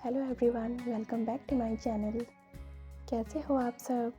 Hello everyone, welcome back to my channel. कैसे हो आप सब?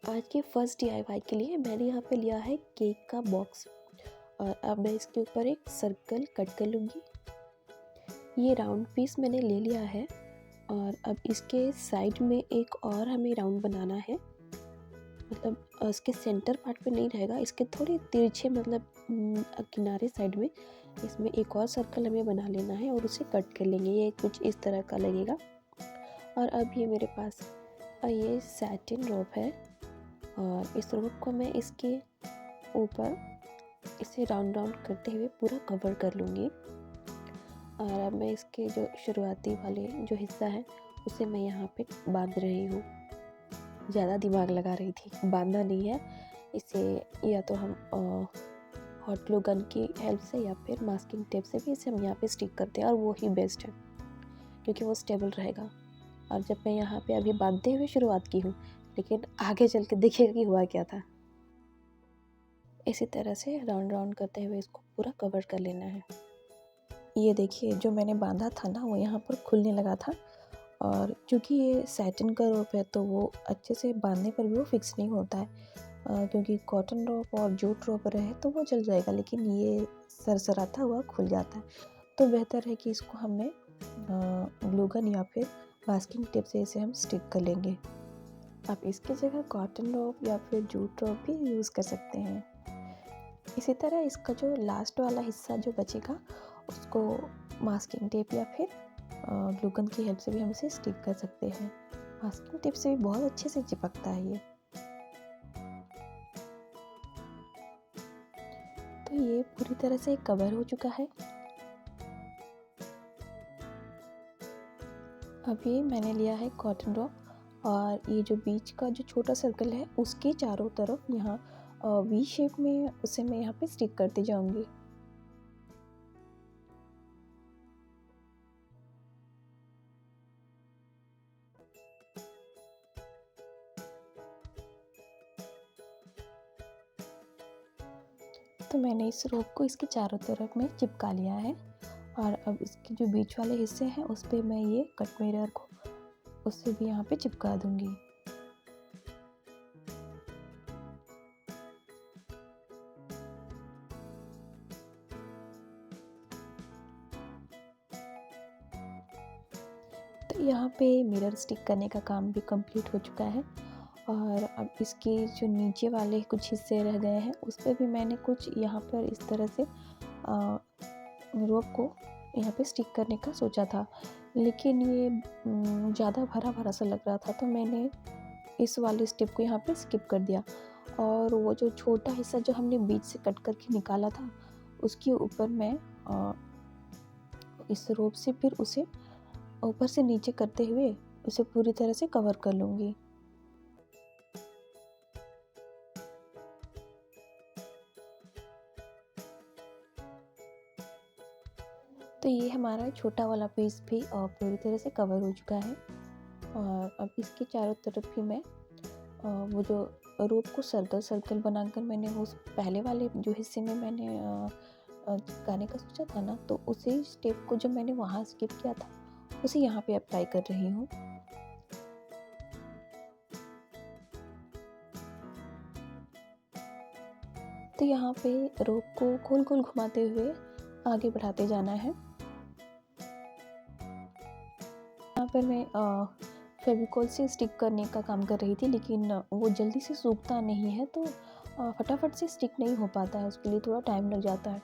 आज के फर्स्ट डीआईवाई के लिए मैंने यहाँ पे लिया है केक का बॉक्स और अब मैं इसके ऊपर एक सर्कल कट कर लूँगी। ये राउंड पीस मैंने ले लिया है और अब इसके साइड में एक और हमें राउंड बनाना है। मतलब इसके सेंटर पार्ट पे नहीं रहेगा, इसके थोड़े तिरछे मतलब किनारे साइड में इसमें एक और सर्कल हमें बना लेना है और उसे कट कर लेंगे। ये कुछ इस तरह का लगेगा। और अब ये मेरे पास ये सैटिन रोप है और इस रोप को मैं इसके ऊपर इसे राउंड राउंड करते हुए पूरा कवर कर लूँगी। और अब मैं इसके जो शुरुआती वाले जो हिस्सा है उसे मैं यहाँ पे बांध रही हूँ। ज़्यादा दिमाग लगा रही थी, बांधना नहीं है इसे, या तो हम हॉट ग्लू गन की हेल्प से या फिर मास्किंग टेप से भी इसे हम यहाँ पे स्टिक करते हैं और वो ही बेस्ट है क्योंकि वो स्टेबल रहेगा। और जब मैं यहाँ पे अभी बांधते हुए शुरुआत की हूँ, लेकिन आगे चल के देखिएगा कि हुआ क्या था। इसी तरह से राउंड राउंड करते हुए इसको पूरा कवर कर लेना है। ये देखिए, जो मैंने बांधा था ना वो यहाँ पर खुलने लगा था और क्योंकि ये सैटिन का रोप है तो वो अच्छे से बांधने पर भी वो फिक्स नहीं होता है। क्योंकि कॉटन रोप और जूट रोप रहे तो वो चल जाएगा, लेकिन ये सरसराता हुआ खुल जाता है। तो बेहतर है कि इसको हमें ग्लू गन या फिर मास्किंग टेप से इसे हम स्टिक कर लेंगे। आप इसकी जगह कॉटन रोप या फिर जूट रोप भी यूज़ कर सकते हैं। इसी तरह इसका जो लास्ट वाला हिस्सा जो बचेगा उसको मास्किंग टेप या फिर ग्लू गन की हेल्प से भी हम इसे स्टिक कर सकते हैं। मास्किंग टेप से भी बहुत अच्छे से चिपकता है ये। तो ये पूरी तरह से कवर हो चुका है। अभी मैंने लिया है कॉटन रोप और ये जो बीच का जो छोटा सर्कल है उसके चारों तरफ यहाँ वी शेप में उसे मैं यहाँ पे स्टिक करती जाऊंगी। तो मैंने इस रोप को इसके चारों तरफ में चिपका लिया है और अब इसके जो बीच वाले हिस्से हैं उस पर मैं ये कट मिरर को उससे भी यहाँ पे चिपका दूंगी। तो यहाँ पे मिरर स्टिक करने का काम भी कंप्लीट हो चुका है और अब इसके जो नीचे वाले कुछ हिस्से रह गए हैं उस पर भी मैंने कुछ यहाँ पर इस तरह से रोप को यहाँ पे स्टिक करने का सोचा था, लेकिन ये ज़्यादा भरा भरा सा लग रहा था तो मैंने इस वाले स्टेप को यहाँ पे स्किप कर दिया और वो जो छोटा हिस्सा जो हमने बीच से कट करके निकाला था उसके ऊपर मैं इस रोप से फिर उसे ऊपर से नीचे करते हुए उसे पूरी तरह से कवर कर लूँगी। तो ये हमारा छोटा वाला पीस भी पूरी तरह से कवर हो चुका है और अब इसके चारों तरफ भी मैं वो जो रोप को सर्कल सर्कल बनाकर मैंने उस पहले वाले जो हिस्से में मैंने चिपकाने का सोचा था ना, तो उसी स्टेप को जब मैंने वहाँ स्किप किया था उसे यहाँ पे अप्लाई कर रही हूँ। तो यहाँ पे रोप को गोल गोल घुमाते हुए आगे बढ़ाते जाना है। यहाँ पर मैं फेविकॉल से स्टिक करने का काम कर रही थी, लेकिन वो जल्दी से सूखता नहीं है तो फटाफट से स्टिक नहीं हो पाता है, उसके लिए थोड़ा टाइम लग जाता है।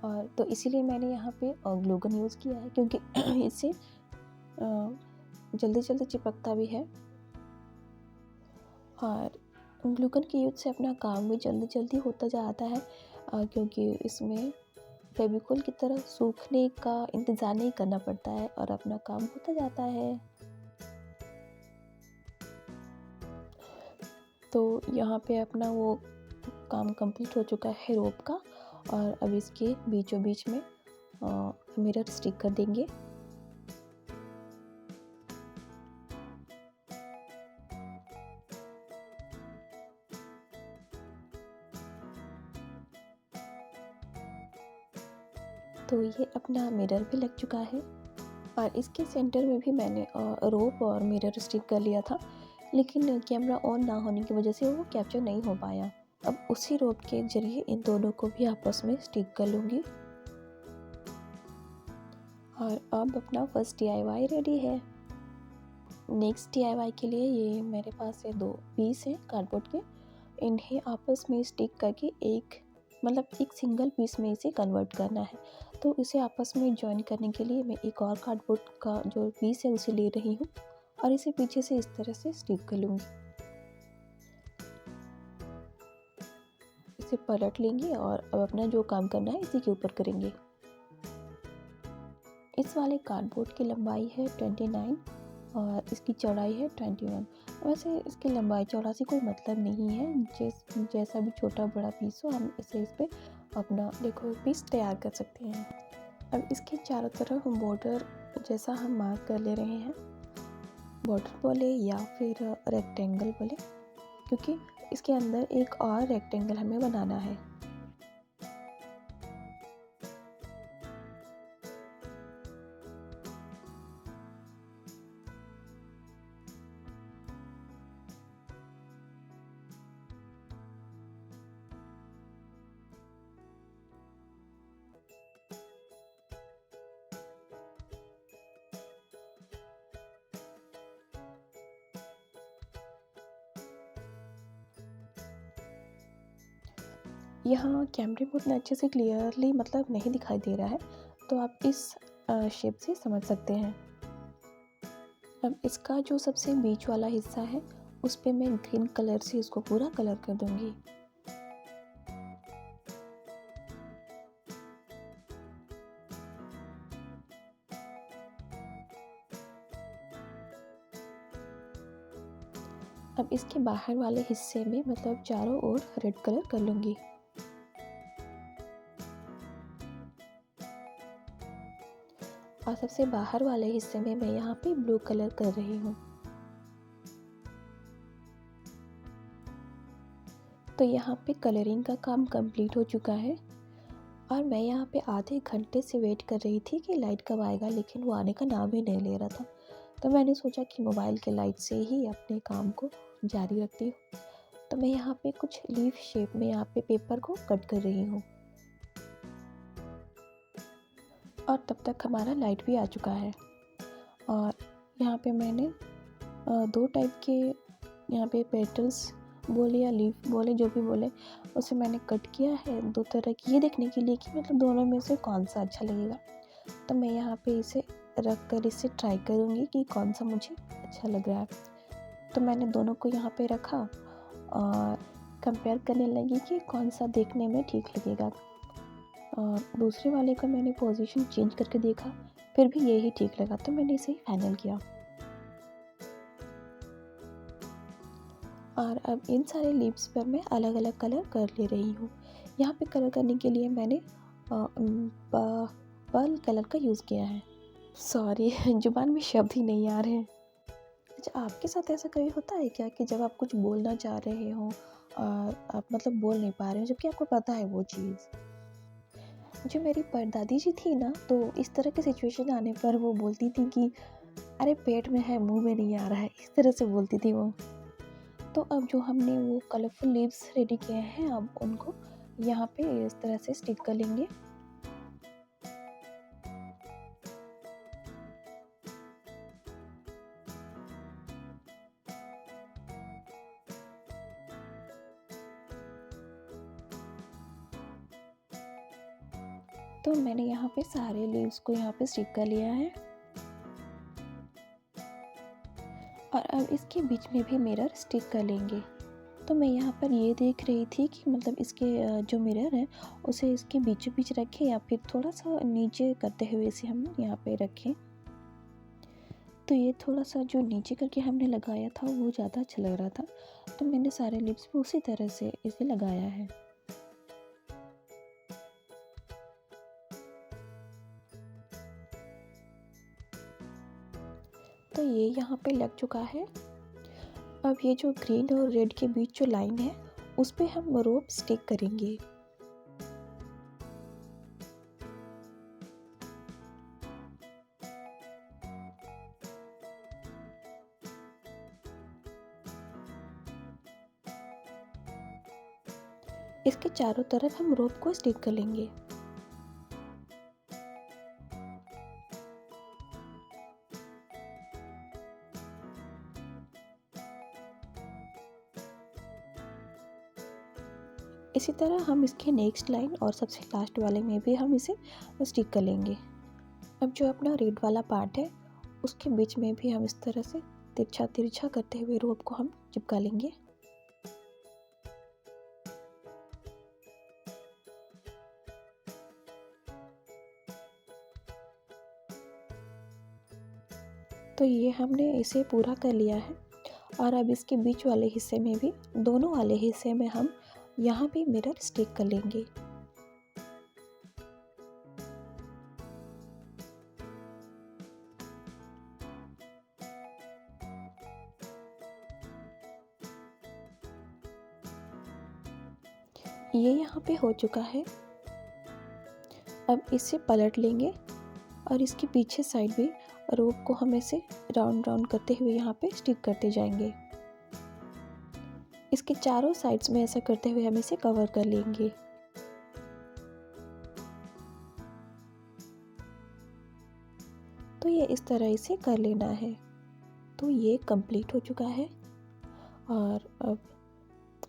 और तो इसीलिए मैंने यहाँ पे ग्लू गन यूज़ किया है क्योंकि इससे जल्दी जल्दी चिपकता भी है और ग्लू गन के यूज़ से अपना काम भी जल्दी जल्दी होता जाता है क्योंकि इसमें फेविकोल की तरह सूखने का इंतज़ार नहीं करना पड़ता है और अपना काम होता जाता है। तो यहाँ पे अपना वो काम कंप्लीट हो चुका है रोप का और अब इसके बीचों बीच में मिरर स्टिक कर देंगे। तो ये अपना मिरर भी लग चुका है और इसके सेंटर में भी मैंने रोप और मिरर स्टिक कर लिया था, लेकिन कैमरा ऑन ना होने की वजह से वो कैप्चर नहीं हो पाया। अब उसी रोप के ज़रिए इन दोनों को भी आपस में स्टिक कर लूँगी। और अब अपना फर्स्ट DIY रेडी है। नेक्स्ट DIY के लिए ये मेरे पास ये 2 पीस हैं कार्डबोर्ड के। इन्हें आपस में स्टिक करके एक सिंगल पीस में इसे कन्वर्ट करना है। तो इसे आपस में जॉइन करने के लिए मैं एक और कार्डबोर्ड का जो पीस है उसे ले रही हूँ और इसे पीछे से इस तरह से स्टिक कर लूँगी। इसे पलट लेंगे और अब अपना जो काम करना है इसी के ऊपर करेंगे। इस वाले कार्डबोर्ड की लंबाई है 29 और इसकी चौड़ाई है 21। वैसे इसकी लंबाई चौड़ा से कोई मतलब नहीं है, जैसा भी छोटा बड़ा पीस हो हम इसे इस पे अपना देखो पीस तैयार कर सकते हैं। अब इसके चारों तरफ बॉर्डर जैसा हम मार्क कर ले रहे हैं, बॉर्डर बोले या फिर रेक्टेंगल बोले, क्योंकि इसके अंदर एक और रेक्टेंगल हमें बनाना है। यहाँ कैमरे में उतना अच्छे से क्लियरली नहीं दिखाई दे रहा है, तो आप इस शेप से समझ सकते हैं। अब इसका जो सबसे बीच वाला हिस्सा है उस पे मैं ग्रीन कलर से इसको पूरा कलर कर दूंगी। अब इसके बाहर वाले हिस्से में चारों ओर रेड कलर कर लूँगी। और सबसे बाहर वाले हिस्से में मैं यहाँ पे ब्लू कलर कर रही हूँ। तो यहाँ पे कलरिंग का काम कंप्लीट हो चुका है और मैं यहाँ पे आधे घंटे से वेट कर रही थी कि लाइट कब आएगा, लेकिन वो आने का नाम ही नहीं ले रहा था। तो मैंने सोचा कि मोबाइल के लाइट से ही अपने काम को जारी रखती हूँ। तो मैं यहाँ पे कुछ लीफ शेप में यहाँ पे पेपर को कट कर रही हूँ और तब तक हमारा लाइट भी आ चुका है। और यहाँ पे मैंने 2 टाइप के यहाँ पे पेटल्स बोले या लीफ बोले, जो भी बोले, उसे मैंने कट किया है 2 तरह की, ये देखने के लिए कि दोनों में से कौन सा अच्छा लगेगा। तो मैं यहाँ पे इसे रख कर इसे ट्राई करूँगी कि कौन सा मुझे अच्छा लग रहा है। तो मैंने दोनों को यहाँ पे रखा और कंपेयर करने लगी कि कौन सा देखने में ठीक लगेगा। और दूसरे वाले का मैंने पोजीशन चेंज करके देखा, फिर भी यही ठीक लगा, तो मैंने इसे फाइनल किया। और अब इन सारे लीव्स पर मैं अलग अलग कलर कर ले रही हूँ। यहाँ पे कलर करने के लिए मैंने पर्ल कलर का यूज़ किया है। सॉरी जुबान में शब्द ही नहीं आ रहे हैं। अच्छा, आपके साथ ऐसा कभी होता है क्या कि जब आप कुछ बोलना चाह रहे हो और आप बोल नहीं पा रहे हो जबकि आपको पता है वो चीज़? जो मेरी परदादी जी थी ना, तो इस तरह की सिचुएशन आने पर वो बोलती थी कि अरे पेट में है मुंह में नहीं आ रहा है, इस तरह से बोलती थी वो। तो अब जो हमने वो कलरफुल लीव्स रेडी किए हैं, अब उनको यहाँ पे इस तरह से स्टिक कर लेंगे। तो मैंने यहाँ पे सारे लीव्स को यहाँ पे स्टिक कर लिया है और अब इसके बीच में भी मिरर स्टिक कर लेंगे। तो मैं यहाँ पर ये देख रही थी कि इसके जो मिरर है उसे इसके बीचों बीच रखें या फिर थोड़ा सा नीचे करते हुए इसे हम यहाँ पे रखें। तो ये थोड़ा सा जो नीचे करके हमने लगाया था वो ज़्यादा अच्छा लग रहा था, तो मैंने सारे लिप्स पे उसी तरह से इसे लगाया है। तो ये यहाँ पे लग चुका है। अब ये जो ग्रीन और रेड के बीच जो लाइन है उस पे हम रोप स्टिक करेंगे। इसके चारों तरफ हम रोप को स्टिक कर लेंगे। इसी तरह हम इसके नेक्स्ट लाइन और सबसे लास्ट वाले में भी हम इसे स्टिक कर लेंगे। अब जो अपना रेड वाला पार्ट है उसके बीच में भी हम इस तरह से तिरछा तिरछा करते हुए रोप को हम चिपका लेंगे। तो ये हमने इसे पूरा कर लिया है और अब इसके बीच वाले हिस्से में भी, दोनों वाले हिस्से में हम यहाँ भी मिरर स्टिक कर लेंगे। ये यहाँ पे हो चुका है। अब इसे पलट लेंगे और इसके पीछे साइड भी रोप को हम ऐसे राउंड राउंड करते हुए यहाँ पे स्टिक करते जाएंगे। इसके चारों साइड्स में ऐसा करते हुए हम इसे कवर कर लेंगे। तो ये इस तरह इसे कर लेना है। तो ये कंप्लीट हो चुका है और अब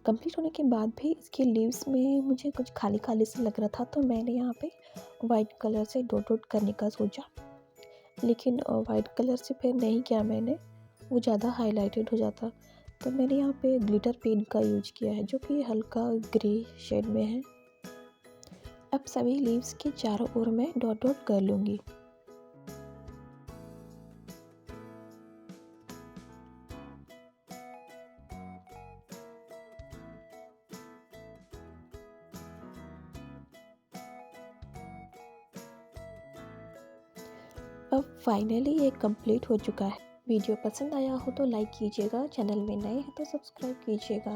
कंप्लीट होने के बाद भी इसके लीव्स में मुझे कुछ खाली खाली से लग रहा था, तो मैंने यहाँ पे वाइट कलर से डॉट डॉट करने का सोचा, लेकिन वाइट कलर से फिर नहीं किया मैंने, वो ज़्यादा हाईलाइटेड हो जाता। तो मैंने यहाँ पे ग्लिटर पेन का यूज किया है जो कि हल्का ग्रे शेड में है। अब सभी लीव्स के चारों ओर मैं डॉट डॉट कर लूँगी। अब फाइनली ये कंप्लीट हो चुका है। वीडियो पसंद आया हो तो लाइक कीजिएगा, चैनल में नए हैं तो सब्सक्राइब कीजिएगा।